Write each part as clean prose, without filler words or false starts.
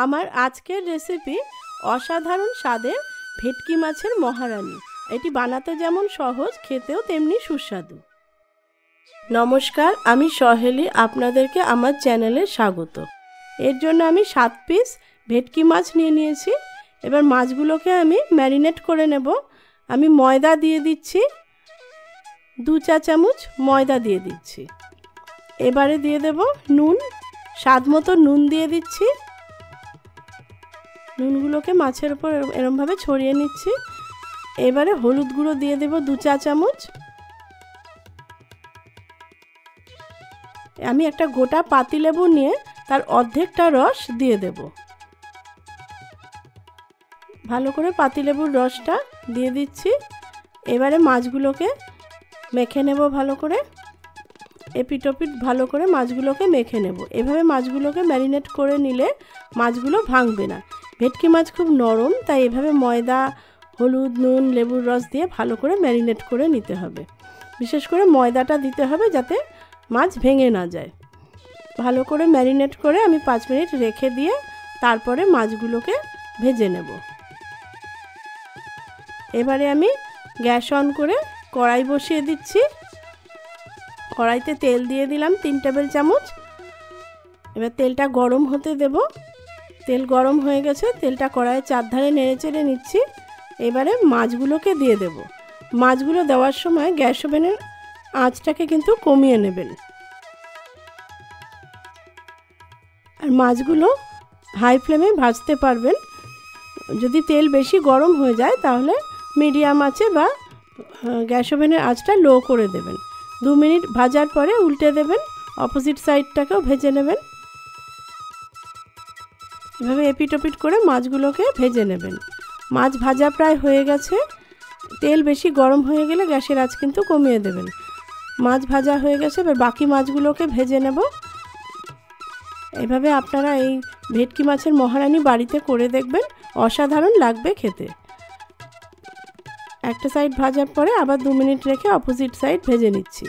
আমার আজকের রেসিপি অসাধারণ স্বাদের ভেটকি মাছের মহারানী। এটি বানাতে যেমন সহজ, খেতেও তেমনি সুস্বাদু। নমস্কার, আমি সহেলি, আপনাদেরকে আমার চ্যানেলে স্বাগত। এর জন্য আমি 7 পিস ভেটকি মাছ নিয়ে নিয়েছি। এবার মাছগুলোকে আমি ম্যারিনেট করে নেব। আমি ময়দা দিয়ে দিচ্ছি, 2 চা চামচ ময়দা দিয়ে দিচ্ছি। এবারে দিয়ে দেব নুন, স্বাদ মতো নুন দিয়ে দিচ্ছি। নুনগুলোকে মাছের উপর এরমভাবে ছড়িয়ে নিচ্ছি। এবারে হলুদ গুঁড়ো দিয়ে দেব 2 চা চামচ। আমি একটা গোটা পাতিলেবু নিয়ে তার অর্ধেকটা রস দিয়ে দেব। ভালো করে পাতিলেবুর রসটা দিয়ে দিচ্ছি। এবারে মাছগুলোকে মেখে নেব ভালো করে, এপিটোপিট ভালো করে মাছগুলোকে মেখে নেব। এভাবে মাছগুলোকে ম্যারিনেট করে নিলে মাছগুলো ভাঙবে না। ভেটকি মাছ খুব নরম, তাই এভাবে ময়দা, হলুদ, নুন, লেবুর রস দিয়ে ভালো করে ম্যারিনেট করে নিতে হবে। বিশেষ করে ময়দাটা দিতে হবে যাতে মাছ ভেঙে না যায়। ভালো করে ম্যারিনেট করে আমি 5 মিনিট রেখে দিয়ে তারপরে মাছগুলোকে ভেজে নেব। এবারে আমি গ্যাস অন করে কড়াই বসিয়ে দিচ্ছি। কড়াইতে তেল দিয়ে দিলাম 3 টেবিল চামচ। এবার তেলটা গরম হতে দেব। তেল গরম হয়ে গেছে, তেলটা কড়াইয়ের চারধারে নেড়ে চেড়ে নিচ্ছি। এবারে মাছগুলোকে দিয়ে দেব। মাছগুলো দেওয়ার সময় গ্যাস ওভেনের আঁচটাকে কিন্তু কমিয়ে নেবেন। আর মাছগুলো হাই ফ্লেমে ভাজতে পারবেন। যদি তেল বেশি গরম হয়ে যায় তাহলে মিডিয়াম আঁচে বা গ্যাস ওভেনের আঁচটা লো করে দেবেন। 2 মিনিট ভাজার পরে উল্টে দেবেন, অপোজিট সাইডটাকেও ভেজে নেবেন। এভাবে এপিটোপিট করে মাছগুলোকে ভেজে নেবেন। মাছ ভাজা প্রায় হয়ে গেছে। তেল বেশি গরম হয়ে গেলে গ্যাসের আঁচ কিন্তু কমিয়ে দেবেন। মাছ ভাজা হয়ে গেছে, এবার বাকি মাছগুলোকে ভেজে নেব। এভাবে আপনারা এই ভেটকি মাছের মহারানী বাড়িতে করে দেখবেন, অসাধারণ লাগবে খেতে। একটা সাইড ভাজার পরে আবার 2 মিনিট রেখে অপোজিট সাইড ভেজে নিচ্ছি।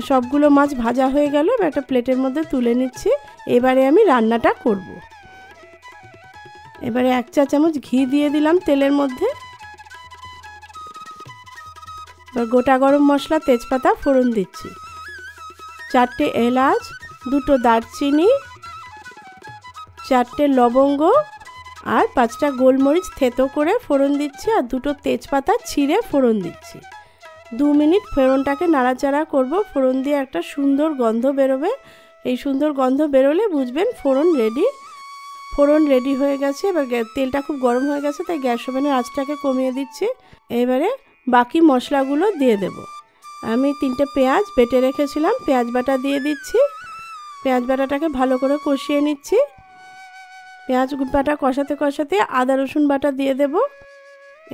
সবগুলো মাছ ভাজা হয়ে গেল, একটা প্লেটের মধ্যে তুলে নিচ্ছি। এবারে আমি রান্নাটা করব। এবারে 1 চা চামচ ঘি দিয়ে দিলাম তেলের মধ্যে। এবার গোটা গরম মশলা, তেজপাতা ফোড়ন দিচ্ছি। 4টে এলাচ, 2টো দারচিনি, 4টে লবঙ্গ আর 5টা গোলমরিচ থেতো করে ফোড়ন দিচ্ছি। আর 2টো তেজপাতা ছিঁড়ে ফোড়ন দিচ্ছি। 2 মিনিট ফোড়নটাকে নাড়াচাড়া করব। ফোড়ন দিয়ে একটা সুন্দর গন্ধ বেরোবে। এই সুন্দর গন্ধ বেরোলে বুঝবেন ফোড়ন রেডি। ফোড়ন রেডি হয়ে গেছে। এবার তেলটা খুব গরম হয়ে গেছে, তাই গ্যাস ওভেনের আঁচটাকে কমিয়ে দিচ্ছি। এবারে বাকি মশলাগুলো দিয়ে দেব। আমি 3টে পেঁয়াজ বেটে রেখেছিলাম, পেঁয়াজ বাটা দিয়ে দিচ্ছি। পেঁয়াজ বাটাটাকে ভালো করে কষিয়ে নিচ্ছি। পেঁয়াজ বাটা কষাতে কষাতে আদা রসুন বাটা দিয়ে দেব।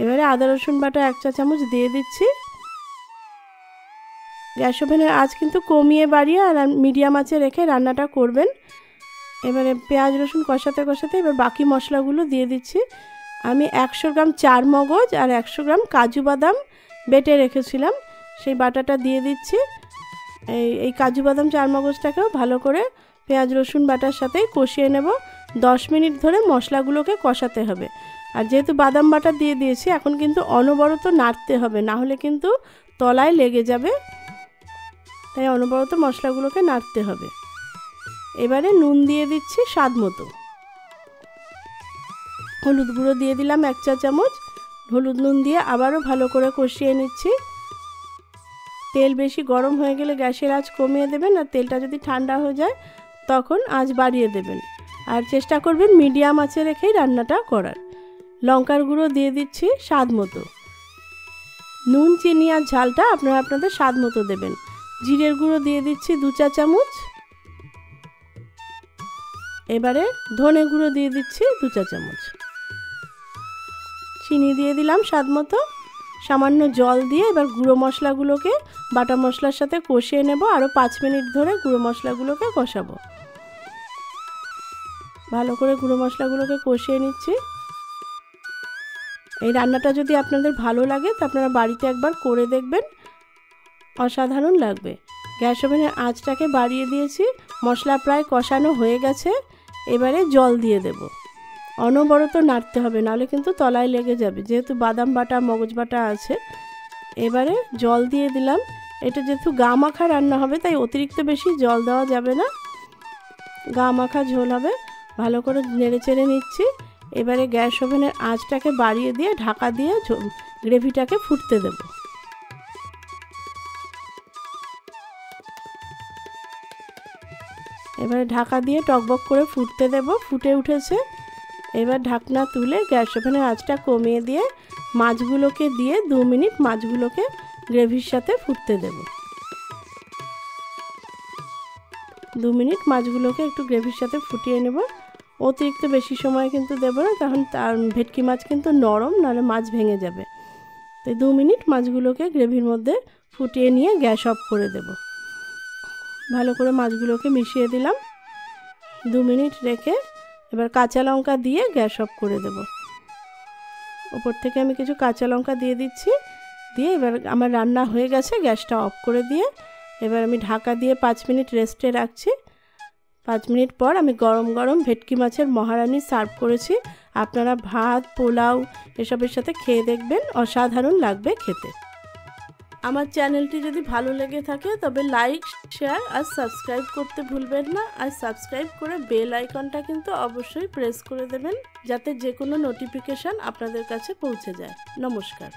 এবারে আদা রসুন বাটা 1 চা চামচ দিয়ে দিচ্ছি। গ্যাস ওভেনের আঁচ কিন্তু কমিয়ে বাড়িয়ে আর মিডিয়াম আঁচে রেখে রান্নাটা করবেন। এবারে পেঁয়াজ রসুন কষাতে কষাতে এবার বাকি মশলাগুলো দিয়ে দিচ্ছি। আমি 100 গ্রাম চার মগজ আর 100 গ্রাম কাজু বাদাম বেটে রেখেছিলাম, সেই বাটাটা দিয়ে দিচ্ছি। এই কাজু বাদাম চার মগজটাকেও ভালো করে পেঁয়াজ রসুন বাটার সাথে কষিয়ে নেব। 10 মিনিট ধরে মশলাগুলোকে কষাতে হবে। আর যেহেতু বাদাম বাটা দিয়ে দিয়েছি, এখন কিন্তু অনবরত নাড়তে হবে, না হলে কিন্তু তলায় লেগে যাবে। তাই অনবরত মশলাগুলোকে নাড়তে হবে। এবারে নুন দিয়ে দিচ্ছি স্বাদ মতো। হলুদ গুঁড়ো দিয়ে দিলাম 1 চা চামচ। হলুদ নুন দিয়ে আবারও ভালো করে কষিয়ে নিচ্ছি। তেল বেশি গরম হয়ে গেলে গ্যাসের আঁচ কমিয়ে দেবেন, আর তেলটা যদি ঠান্ডা হয়ে যায় তখন আঁচ বাড়িয়ে দেবেন। আর চেষ্টা করবেন মিডিয়াম আঁচে রেখেই রান্নাটা করার। লঙ্কার গুঁড়ো দিয়ে দিচ্ছি স্বাদ মতো। নুন, চিনি আর ঝালটা আপনারা আপনাদের স্বাদ মতো দেবেন। জিরের গুঁড়ো দিয়ে দিচ্ছি 2 চা চামচ। এবারে ধনে গুঁড়ো দিয়ে দিচ্ছি 2 চা চামচ। চিনি দিয়ে দিলাম স্বাদ মতো। সামান্য জল দিয়ে এবার গুঁড়ো মশলাগুলোকে বাটা মশলার সাথে কষিয়ে নেব। আরও 5 মিনিট ধরে গুঁড়ো মশলাগুলোকে কষাবো। ভালো করে গুঁড়ো মশলাগুলোকে কষিয়ে নিচ্ছি। এই রান্নাটা যদি আপনাদের ভালো লাগে তো আপনারা বাড়িতে একবার করে দেখবেন, অসাধারণ লাগবে। গ্যাস ওভেনের আঁচটাকে বাড়িয়ে দিয়েছি। মশলা প্রায় কষানো হয়ে গেছে। এবারে জল দিয়ে দেব। অনবরত নাড়তে হবে, নাহলে কিন্তু তলায় লেগে যাবে, যেহেতু বাদাম বাটা মগজ বাটা আছে। এবারে জল দিয়ে দিলাম। এটা যেহেতু গা মাখা রান্না হবে তাই অতিরিক্ত বেশি জল দেওয়া যাবে না, গা মাখা ঝোল হবে। ভালো করে নেড়ে চেড়ে নিচ্ছি। এবারে গ্যাস ওভেনের আঁচটাকে বাড়িয়ে দিয়ে ঢাকা দিয়ে গ্রেভিটাকে ফুটতে দেব। এবারে ঢাকা দিয়ে টকবক করে ফুটতে দেব। ফুটে উঠেছে। এবার ঢাকনা তুলে গ্যাস ওভেনের আঁচটা কমিয়ে দিয়ে মাছগুলোকে দিয়ে 2 মিনিট মাছগুলোকে গ্রেভির সাথে ফুটতে দেব। 2 মিনিট মাছগুলোকে একটু গ্রেভির সাথে ফুটিয়ে নেব। অতিরিক্ত বেশি সময় কিন্তু দেব না, তখন ভেটকি মাছ কিন্তু নরম, নাহলে মাছ ভেঙে যাবে। তাই 2 মিনিট মাছগুলোকে গ্রেভির মধ্যে ফুটিয়ে নিয়ে গ্যাস অফ করে দেব। ভালো করে মাছগুলোকে মিশিয়ে দিলাম। 2 মিনিট রেখে এবার কাঁচা লঙ্কা দিয়ে গ্যাস অফ করে দেব। ওপর থেকে আমি কিছু কাঁচা লঙ্কা দিয়ে দিচ্ছি। দিয়ে এবার আমার রান্না হয়ে গেছে, গ্যাসটা অফ করে দিয়ে এবার আমি ঢাকা দিয়ে 5 মিনিট রেস্টে রাখছি। 5 মিনিট পর আমি গরম গরম ভেটকি মাছের মহারানি সার্ভ করেছি। আপনারা ভাত, পোলাও এসবের সাথে খেয়ে দেখবেন, অসাধারণ লাগবে খেতে। আমার চ্যানেলটি যদি ভালো লেগে থাকে তবে লাইক, শেয়ার আর সাবস্ক্রাইব করতে ভুলবেন না। আর সাবস্ক্রাইব করে বেল আইকনটা কিন্তু অবশ্যই প্রেস করে দেবেন, যাতে যে কোনো নোটিফিকেশান আপনাদের কাছে পৌঁছে যায়। নমস্কার।